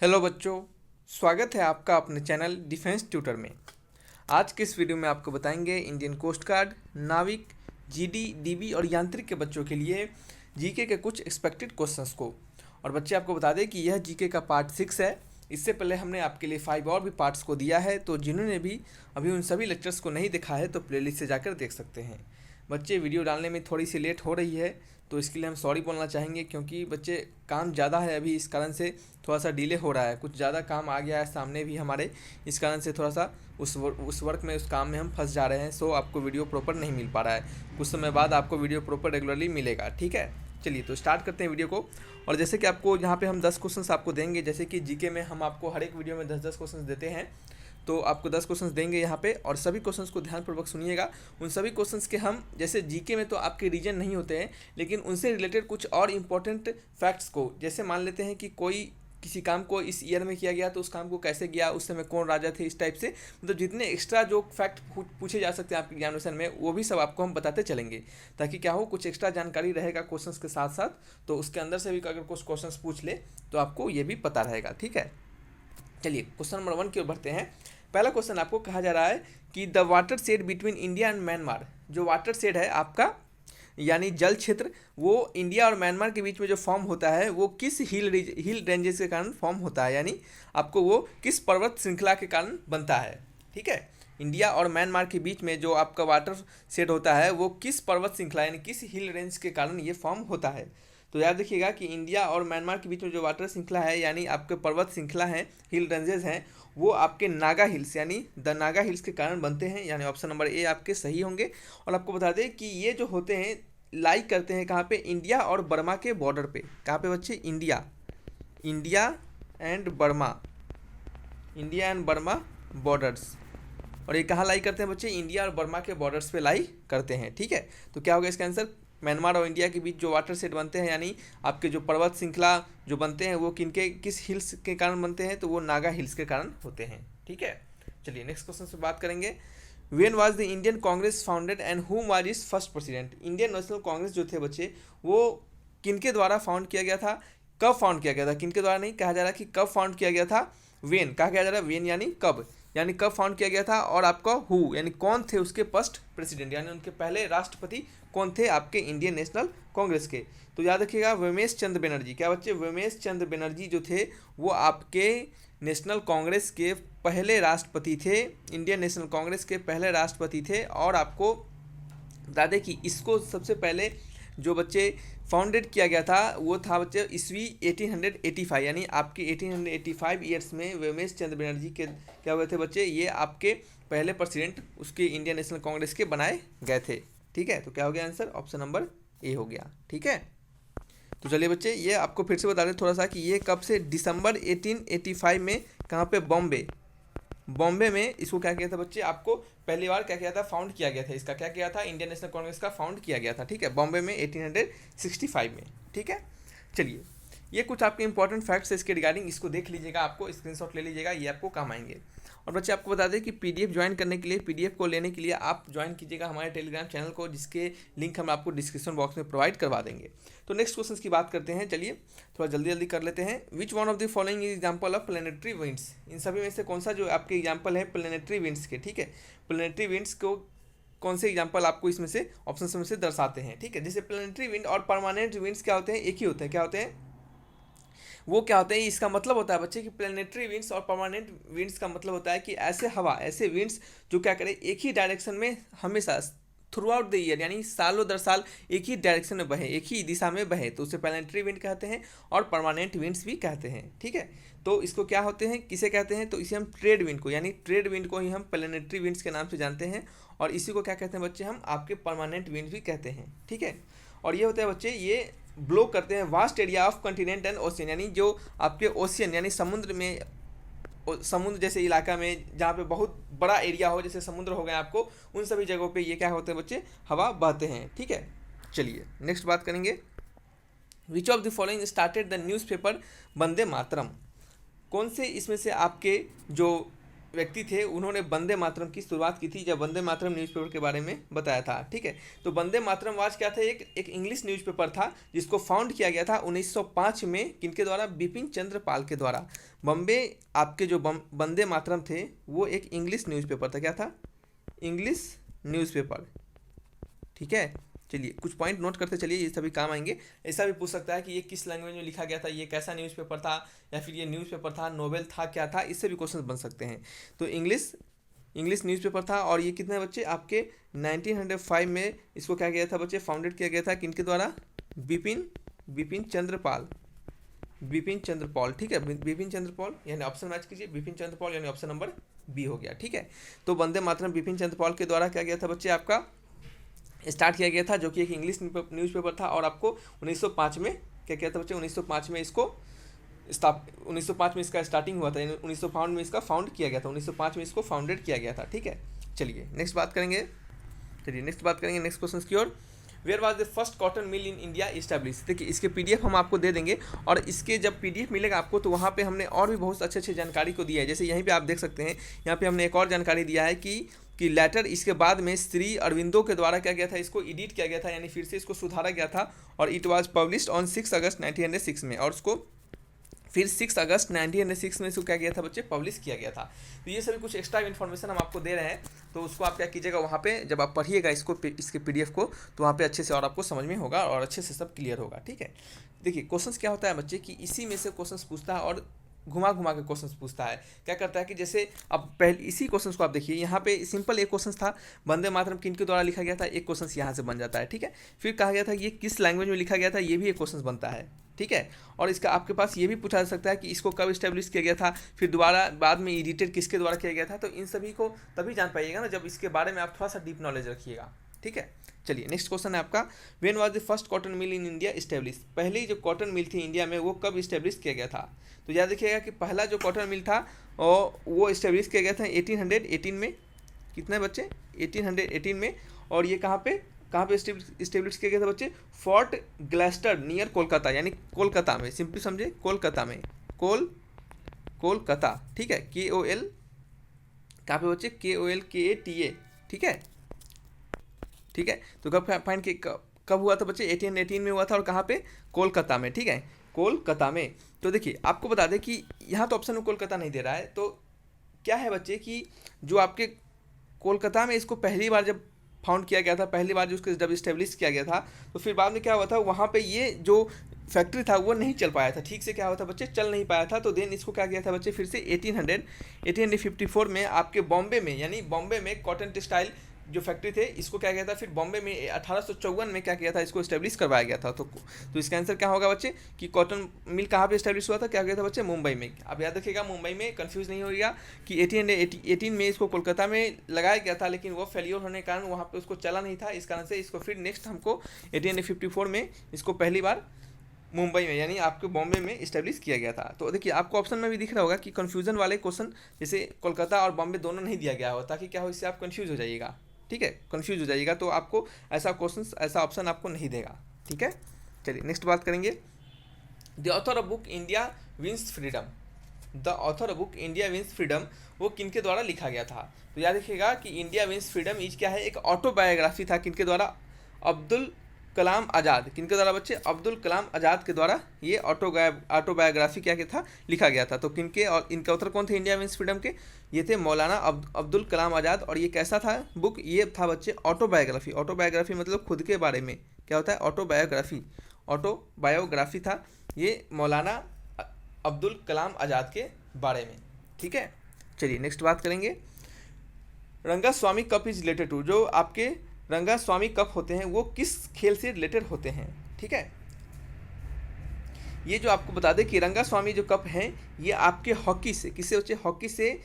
Hello बच्चों, स्वागत है आपका अपने चैनल डिफेंस ट्यूटर में। आज के इस वीडियो में आपको बताएंगे इंडियन कोस्ट गार्ड, नाविक, जीडी, डीबी और यांत्रिक के बच्चों के लिए जीके के कुछ एक्सपेक्टेड क्वेश्चंस को। और बच्चे आपको बता दें कि यह जीके का पार्ट 6 है। इससे पहले हमने आपके लिए 5 और भी पार्ट्स को दिया है, तो जिन्होंने भी अभी उन सभी लेक्चर्स को नहीं देखा है तो प्लेलिस्ट से जाकर देख सकते हैं। बच्चे वीडियो डालने में थोड़ी सी लेट हो रही है, तो इसके लिए हम सॉरी बोलना चाहेंगे, क्योंकि बच्चे काम ज़्यादा है अभी, इस कारण से थोड़ा सा डिले हो रहा है। कुछ ज़्यादा काम आ गया है सामने भी हमारे, इस कारण से थोड़ा सा उस वर्क में, उस काम में हम फंस जा रहे हैं। सो आपको वीडियो प्रॉपर नहीं मिल पा रहा है। कुछ समय बाद आपको वीडियो प्रॉपर रेगुलरली मिलेगा, ठीक है। चलिए तो स्टार्ट करते हैं वीडियो को। और जैसे कि आपको यहाँ पे हम 10 क्वेश्चंस आपको देंगे, जैसे कि जीके में हम आपको हर एक वीडियो में 10-10 क्वेश्चंस देते हैं, तो आपको 10 क्वेश्चंस देंगे यहाँ पे। और सभी क्वेश्चंस को ध्यानपूर्वक सुनिएगा। उन सभी क्वेश्चंस के हम, जैसे जीके में तो आपके रीजन नहीं होते हैं, लेकिन उनसे रिलेटेड कुछ और इम्पोर्टेंट फैक्ट्स को, जैसे मान लेते हैं कि कोई किसी काम को इस ईयर में किया गया तो उस काम को कैसे किया, उस समय कौन राजा थे, इस टाइप से मतलब जितने एक्स्ट्रा जो फैक्ट पूछे जा सकते हैं आपके एग्जामिनेशन में, वो भी सब आपको हम बताते चलेंगे, ताकि क्या हो, कुछ एक्स्ट्रा जानकारी रहेगा क्वेश्चंस के साथ साथ, तो उसके अंदर से भी अगर कुछ क्वेश्चंस पूछ ले तो आपको ये भी पता रहेगा, ठीक है। चलिए क्वेश्चन नंबर 1 की ओर बढ़ते हैं। पहला क्वेश्चन आपको कहा जा रहा है कि the water shade between India and Myanmar, जो वाटर शेड है आपका यानी जल क्षेत्र, वो इंडिया और म्यांमार के बीच में जो फॉर्म होता है वो किस हिल रेंजेस के कारण फॉर्म होता है, यानी आपको वो किस पर्वत श्रृंखला के कारण बनता है, ठीक है। इंडिया और म्यांमार के बीच में जो आपका वाटर शेड होता है वो किस पर्वत श्रृंखला यानी किस हिल रेंज के कारण ये फॉर्म होता है। तो याद रखिएगा कि इंडिया और म्यांमार के बीच में जो वाटर श्रृंखला है यानी आपके पर्वत श्रृंखला हैं, हिल रेंजेस हैं, वो आपके नागा हिल्स यानी द नागा हिल्स के कारण बनते हैं, यानी ऑप्शन नंबर ए आपके सही होंगे। और आपको बता दें कि ये जो होते हैं लाई करते हैं कहाँ पे, इंडिया और बर्मा के बॉर्डर पे। कहाँ पे बच्चे, India and Burma, India and Burma borders. और ये कहाँ लाई करते हैं बच्चे, इंडिया और बर्मा के बॉर्डर्स पे लाई करते हैं, ठीक है। तो क्या होगा इसका आंसर, म्यांमार और इंडिया के बीच जो वाटर सेट बनते हैं यानी आपके जो पर्वत श्रृंखला जो बनते हैं वो किनके किस हिल्स के कारण बनते हैं, तो वो नागा हिल्स के कारण होते हैं, ठीक है। चलिए नेक्स्ट क्वेश्चन से बात करेंगे। When was the Indian Congress founded and हुम was is first president. Indian national Congress जो थे बच्चे, वो किनके द्वारा फाउंड किया गया था, कब फाउंड किया गया था, किनके द्वारा नहीं कहा जा रहा कि कब फाउंड किया गया था, वेन कहा जा रहा है, वेन यानी कब, यानी कब फाउंड किया गया था। और आपका हु यानी कौन थे उसके फर्स्ट प्रेसिडेंट, यानी उनके पहले राष्ट्रपति कौन थे आपके इंडियन नेशनल कांग्रेस के। तो याद रखिएगा व्योमेश चंद्र बनर्जी, क्या बच्चे, व्योमेश चंद्र बनर्जी जो थे वो आपके नेशनल कांग्रेस के पहले राष्ट्रपति थे, इंडियन नेशनल कांग्रेस के पहले राष्ट्रपति थे। और आपको बता दें कि इसको सबसे पहले जो बच्चे फाउंडेड किया गया था वो था बच्चे ईस्वी 1885, यानी आपके 1885 ईयर्स में व्योमेश चंद्र बनर्जी के क्या हुए थे बच्चे, ये आपके पहले प्रेसिडेंट उसके इंडियन नेशनल कांग्रेस के बनाए गए थे, ठीक है। तो क्या हो गया आंसर, ऑप्शन नंबर ए हो गया, ठीक है। तो चलिए बच्चे ये आपको फिर से बता दें थोड़ा सा कि ये कब से, दिसंबर 1885 में कहाँ पे, बॉम्बे में इसको क्या किया था बच्चे, आपको पहली बार क्या किया था, फाउंड किया गया था। इसका क्या किया था, इंडियन नेशनल कांग्रेस का फाउंड किया गया था, ठीक है, बॉम्बे में 1865 में, ठीक है। चलिए ये कुछ आपके इंपॉर्टेंट फैक्ट्स है इसके रिगार्डिंग, इसको देख लीजिएगा, आपको स्क्रीनशॉट ले लीजिएगा, ये आपको काम आएंगे। और बच्चे आपको बता दें कि पीडीएफ ज्वाइन करने के लिए, पीडीएफ को लेने के लिए आप ज्वाइन कीजिएगा हमारे टेलीग्राम चैनल को, जिसके लिंक हम आपको डिस्क्रिप्शन बॉक्स में प्रोवाइड करवा देंगे। तो नेक्स्ट क्वेश्चन की बात करते हैं, चलिए थोड़ा जल्दी जल्दी कर लेते हैं। Which one of the following example of planetary winds, इन सभी में से कौन सा जो आपके एग्जाम्पल है प्लेनेटरी विंड्स के, ठीक है। प्लेनेटरी विंड्स को कौन से एग्जाम्पल आपको इसमें से ऑप्शन में से दर्शाते हैं, ठीक है। जैसे प्लेनेटरी विंड और परमानेंट विंड्स क्या होते हैं, एक ही होते हैं, क्या होते हैं, वो क्या होते हैं, इसका मतलब होता है बच्चे कि प्लेनेटरी विंड्स और परमानेंट विंड्स का मतलब होता है कि ऐसे हवा, ऐसे विंड्स जो क्या करें, एक ही डायरेक्शन में हमेशा थ्रू आउट द ईयर, यानी सालों दर साल एक ही डायरेक्शन में बहे, एक ही दिशा में बहे, तो उसे प्लेनेटरी विंड कहते हैं और परमानेंट विंड्स भी कहते हैं, ठीक है। तो इसको क्या होते हैं, किसे कहते हैं, तो इसे हम ट्रेड विंड को, यानी ट्रेड विंड को ही हम प्लेनेटरी विंड्स के नाम से जानते हैं। और इसी को क्या कहते हैं बच्चे, हम आपके परमानेंट विंड भी कहते हैं, ठीक है। और ये होता है बच्चे, ये ब्लो करते हैं vast area of continent and ocean, यानी जो आपके ओशियन यानी समुद्र में, समुद्र जैसे इलाका में जहाँ पे बहुत बड़ा एरिया हो, जैसे समुद्र हो गया आपको, उन सभी जगहों पे ये क्या होते हैं बच्चे, हवा बहते हैं, ठीक है। चलिए नेक्स्ट बात करेंगे। Which of the following started the newspaper Vande Mataram, कौन से इसमें से आपके जो व्यक्ति थे, उन्होंने वंदे मातरम की शुरुआत की थी जब वंदे मातरम न्यूज़पेपर के बारे में बताया था। ठीक है, तो वंदे मातरम वाज क्या था, एक इंग्लिश न्यूज़पेपर था जिसको फाउंड किया गया था 1905 में, किनके द्वारा, बिपिन चंद्र पाल के द्वारा। बॉम्बे आपके जो वंदे मातरम थे वो एक इंग्लिश न्यूज़पेपर था। क्या था? English newspaper. ठीक है, चलिए कुछ पॉइंट नोट करते चलिए, ये सभी काम आएंगे। ऐसा भी पूछ सकता है कि ये किस लैंग्वेज में लिखा गया था, ये कैसा न्यूज़पेपर था, या फिर ये न्यूज़पेपर था, नोवेल था, क्या था, इससे भी क्वेश्चन बन सकते हैं। तो इंग्लिश न्यूज़पेपर था, और ये कितने बच्चे आपके 1905 में इसको क्या किया था बच्चे, फाउंडेड किया गया था, किनके द्वारा? बिपिन चंद्र पाल। ठीक है, बिपिन चंद्र पॉल, यानी ऑप्शन मैच कीजिए, बिपिन चंद्र पॉल, यानी ऑप्शन नंबर बी हो गया। ठीक है, तो वंदे मातरम बिपिन चंद्र पॉल के द्वारा क्या गया था बच्चे, आपका स्टार्ट किया गया था, जो कि एक इंग्लिश न्यूज़पेपर था। और आपको 1905 में क्या किया था बच्चे, 1905 में इसको 1905 में इसका स्टार्टिंग हुआ था, यानी 1905 में इसका फाउंड किया गया था, 1905 में इसको फाउंडेड किया गया था। ठीक है, चलिए नेक्स्ट बात करेंगे नेक्स्ट क्वेश्चन की ओर। Where was the first cotton mill in India establish. देखिए इसके पीडीएफ हम आपको दे देंगे, और इसके जब पीडीएफ मिलेगा आपको तो वहाँ पे हमने और भी बहुत अच्छे जानकारी को दिया है। जैसे यहीं पे आप देख सकते हैं, यहाँ पे हमने एक और जानकारी दिया है कि लेटर इसके बाद में श्री अरविंदो के द्वारा क्या गया था, इसको एडिट किया गया था, यानी फिर से इसको सुधारा गया था, और इट वाज पब्लिश्ड ऑन 6 अगस्त 1906 में, और उसको फिर 6 अगस्त 1906 में इसको क्या किया था बच्चे, पब्लिश किया गया था। तो ये सभी कुछ एक्स्ट्रा इन्फॉर्मेशन हम आपको दे रहे हैं, तो उसको आप क्या कीजिएगा, वहाँ पे जब आप पढ़िएगा इसके पीडीएफ को, तो वहाँ पे अच्छे से और आपको समझ में होगा और अच्छे से सब क्लियर होगा। ठीक है, देखिए क्वेश्चंस क्या होता है बच्चे कि इसी में से क्वेश्चंस पूछता है, और घुमा के क्वेश्चंस पूछता है। क्या करता है कि जैसे अब पहले इसी क्वेश्चंस को आप देखिए, यहाँ पे सिंपल एक क्वेश्चन था, वंदे मातरम किन के द्वारा लिखा गया था, एक क्वेश्चन यहाँ से बन जाता है। ठीक है, फिर कहा गया था ये किस लैंग्वेज में लिखा गया था, ये भी एक क्वेश्चन बनता है। ठीक है, और इसका आपके पास ये भी पूछा जा सकता है कि इसको कब इस्टेब्लिश किया गया था, फिर दोबारा बाद में एडिटेड किसके द्वारा किया गया था। तो इन सभी को तभी जान पाइएगा ना जब इसके बारे में आप थोड़ा सा डीप नॉलेज रखिएगा। ठीक है, चलिए नेक्स्ट क्वेश्चन है आपका, when was the first cotton mill in India establish. पहली जो कॉटन मिल थी इंडिया में वो कब इस्टेब्लिश किया गया था। तो याद रखिएगा कि पहला जो कॉटन मिल था वो इस्टेब्लिश किया गया था 1818 में। कितने बच्चे, 1818 में। और ये कहाँ पे इस्टेब्लिश किया गया था बच्चे, फोर्ट ग्लेस्टर नियर कोलकाता, यानी कोलकाता में, सिंपली समझे कोलकाता में, कोलकाता। ठीक है, KOL कहाँ पे बच्चे, KOLKATA। ठीक है, तो कब हुआ था बच्चे, 1818 में हुआ था, और कहाँ पे, कोलकाता में। ठीक है, कोलकाता में। तो देखिए आपको बता दें कि यहाँ तो ऑप्शन में कोलकाता नहीं दे रहा है, तो क्या है बच्चे कि जो आपके कोलकाता में इसको पहली बार जब फाउंड किया गया था, पहली बार जो उसको जब इस्टेब्लिश किया गया था, तो फिर बाद में क्या हुआ था, वहाँ पे ये जो फैक्ट्री था वो नहीं चल पाया था, ठीक से क्या हुआ था बच्चे, चल नहीं पाया था। तो देन इसको क्या किया था बच्चे, फिर से 1854 में आपके बॉम्बे में, यानी बॉम्बे में कॉटन टेक्सटाइल जो फैक्ट्री थे, इसको क्या किया था, फिर बॉम्बे में 1854 में क्या किया था, इसको इस्टेब्लिश करवाया गया था। तो इसका आंसर क्या होगा बच्चे कि कॉटन मिल कहाँ पे इस्टेब्लिश हुआ था, क्या किया था बच्चे, मुंबई में। अब याद रखिएगा मुंबई में, कंफ्यूज नहीं होगा कि 1818 में इसको कोलकाता में लगाया गया था, लेकिन वो फेलियर होने के कारण वहाँ पे उसको चला नहीं था, इस कारण से इसको फिर नेक्स्ट हमको 1854 में इसको पहली बार मुंबई में, यानी आपके बॉम्बे में इस्टेब्लिश किया गया था। तो देखिए आपको ऑप्शन में भी दिख रहा होगा कि कन्फ्यूजन वाले क्वेश्चन, जैसे कोलकाता और बॉम्बे दोनों नहीं दिया गया हो, ताकि क्या हो, इससे आप कन्फ्यूज हो जाइएगा। ठीक है, कंफ्यूज हो जाइएगा, तो आपको ऐसा ऑप्शन आपको नहीं देगा। ठीक है, चलिए नेक्स्ट बात करेंगे, the author of book India wins freedom, वो किनके द्वारा लिखा गया था। तो याद रखिएगा कि इंडिया विंस फ्रीडम इज क्या है, एक ऑटोबायोग्राफी था, किनके द्वारा, अब्दुल कलाम आज़ाद। किनके द्वारा बच्चे, अब्दुल कलाम आज़ाद के द्वारा ये ऑटोबायोग्राफी क्या था, लिखा गया था। तो किनके, और इनका उत्तर कौन थे इंडिया विंस फ्रीडम के, ये थे मौलाना अब्दुल कलाम आज़ाद। और ये कैसा था बुक, ये था बच्चे ऑटोबायोग्राफी मतलब खुद के बारे में क्या होता है, ऑटोबायोग्राफी था ये मौलाना अब्दुल कलाम आज़ाद के बारे में। ठीक है, चलिए नेक्स्ट बात करेंगे, Rangaswamy cup is related to, जो आपके रंगास्वामी कप होते हैं वो किस खेल से रिलेटेड होते हैं। ठीक है, ये जो आपको बता दें कि रंगास्वामी जो कप हैं ये आपके हॉकी से, किससे बच्चे, हॉकी से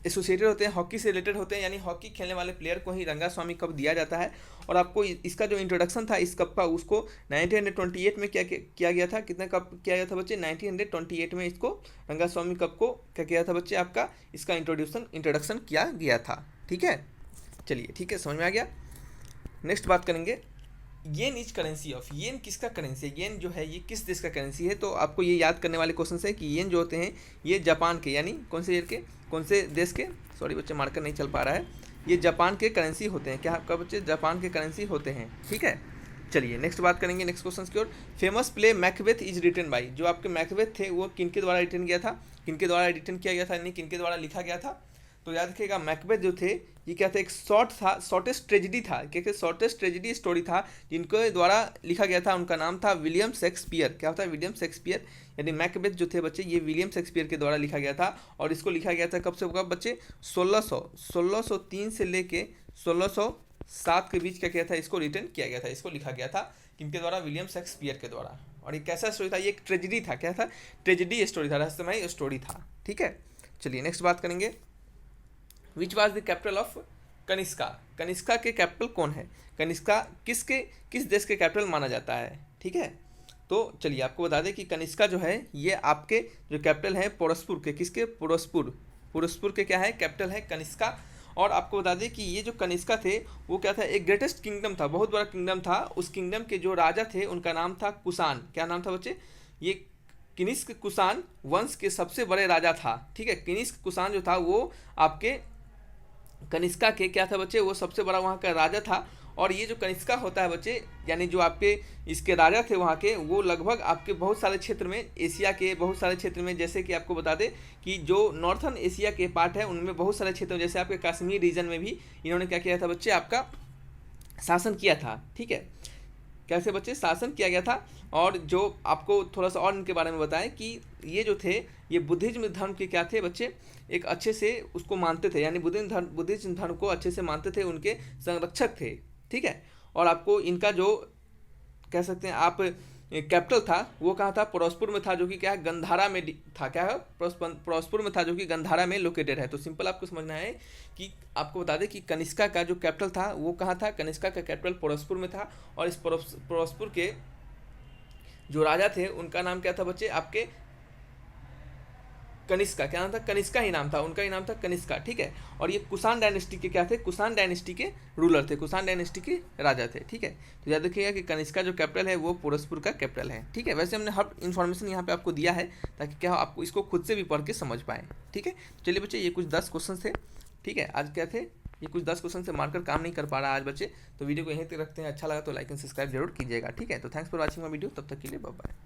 एसोसिएटेड होते हैं, हॉकी से रिलेटेड होते हैं, यानी हॉकी खेलने वाले प्लेयर को ही रंगास्वामी कप दिया जाता है। और आपको इसका जो इंट्रोडक्शन था इस कप का, उसको 1928 में क्या किया गया था, कितने कप किया गया था बच्चे, 1928 में इसको रंगास्वामी कप को क्या किया था बच्चे, आपका इसका इंट्रोडक्शन किया गया था। ठीक है, चलिए ठीक है, समझ में आ गया। नेक्स्ट बात करेंगे, येन इज करेंसी ऑफ, येन किसका करेंसी है, येन जो है ये किस देश का करेंसी है। तो आपको ये याद करने वाले क्वेश्चन है कि येन जो होते हैं ये जापान के, यानी कौन से ईयर के, कौन से देश के, सॉरी बच्चे मार्कर नहीं चल पा रहा है, ये जापान के करेंसी होते हैं। क्या आपका बच्चे जापान के करेंसी होते हैं, ठीक है। चलिए नेक्स्ट बात करेंगे, नेक्स्ट क्वेश्चन की ओर। Famous play Macbeth is written by, जो आपके मैकबेथ थे वो किनके द्वारा रिटन किया था, किनके द्वारा रिटन किया गया था, यानी किनके द्वारा लिखा गया था। तो याद रखिएगा मैकबेथ जो थे ये क्या था, एक शॉर्ट था, शॉर्टेस्ट ट्रेजेडी था, क्या शॉर्टेस्ट ट्रेजेडी स्टोरी था जिनके द्वारा लिखा गया था। उनका नाम था विलियम शेक्सपियर। क्या होता है, विलियम शेक्सपियर, यानी मैकबेथ जो थे बच्चे ये विलियम शेक्सपियर के द्वारा लिखा गया था। और इसको लिखा गया था कब से कब बच्चे, 1603 से लेके 1607 के बीच क्या किया था, इसको रिटन किया गया था, इसको लिखा गया था किनके द्वारा, विलियम शेक्सपियर के द्वारा। और ये कैसा स्टोरी था, ये एक ट्रेजेडी था, क्या था, ट्रेजेडी स्टोरी था, रहस्यमय स्टोरी था, ठीक है। चलिए नेक्स्ट बात करेंगे, which was the capital of Kanishka, Kanishka के कैपिटल कौन है, कनिष्का किस देश के कैपिटल माना जाता है, ठीक है। तो चलिए आपको बता दें कि कनिष्का जो है ये आपके जो कैपिटल है पोरस्पुर के, किसके, पोरस्पुर के क्या है, कैपिटल है कनिष्का। और आपको बता दें कि ये जो कनिष्का थे वो क्या था, एक ग्रेटेस्ट किंगडम था, बहुत बड़ा किंगडम था। उस किंगडम के जो राजा थे उनका नाम था कुषाण। क्या नाम था बच्चे, ये किनिष्क कुषाण वंश के सबसे बड़े राजा था, ठीक है। किनिष्क कुषाण जो था वो आपके कनिष्का के क्या था बच्चे, वो सबसे बड़ा वहाँ का राजा था। और ये जो कनिष्का होता है बच्चे, यानी जो आपके इसके राजा थे वहाँ के, वो लगभग आपके बहुत सारे क्षेत्र में, एशिया के बहुत सारे क्षेत्र में, जैसे कि आपको बता दें कि जो नॉर्थन एशिया के पार्ट है उनमें बहुत सारे क्षेत्र में, जैसे आपके कश्मीर रीजन में भी इन्होंने क्या किया था बच्चे, आपका शासन किया था, ठीक है। कैसे बच्चे, शासन किया गया था। और जो आपको थोड़ा सा और इनके बारे में बताएं कि ये जो थे ये बुद्धिज्म धर्म के क्या थे बच्चे, एक अच्छे से उसको मानते थे, यानी बुद्धिज्म धर्म को अच्छे से मानते थे, उनके संरक्षक थे, ठीक है। और आपको इनका जो कह सकते हैं आप कैपिटल था वो कहाँ था, पोरस्पुर में था, जो कि क्या है, गंधारा में था। क्या है, पोरस्पुर में था, जो कि गंधारा में लोकेटेड है। तो सिंपल आपको समझना है कि आपको बता दें कि कनिष्का का जो कैपिटल था वो कहाँ था, कनिष्का का कैपिटल पोरस्पुर में था। और इस पोरस्पुर के जो राजा थे उनका नाम क्या था बच्चे, आपके कनिष्का। क्या नाम था, कनिष्का ही नाम था, उनका ही नाम था कनिष्का, ठीक है। और ये कुषाण डायनेस्टी के क्या थे, कुषाण डायनेस्टी के रूलर थे, कुषाण डायनेस्टी के राजा थे, ठीक है। तो याद रखिएगा कि कनिष्का जो कैपिटल है वो पोरस्पुर का कैपिटल है, ठीक है। वैसे हमने हर इन्फॉर्मेशन यहाँ पे आपको दिया है ताकि क्या आपको इसको खुद से भी पढ़ के समझ पाएँ, ठीक है। चलिए बच्चे ये कुछ 10 क्वेश्चन थे, ठीक है। आज क्या थे, ये कुछ 10 क्वेश्चन से मार्कर काम नहीं कर पा रहा आज बच्चे, तो वीडियो को यहीं तक रखते हैं। अच्छा लगा तो लाइक एंड सब्सक्राइब जरूर कीजिएगा, ठीक है। तो thanks for watching my video, तब तक के लिए बाय बाय।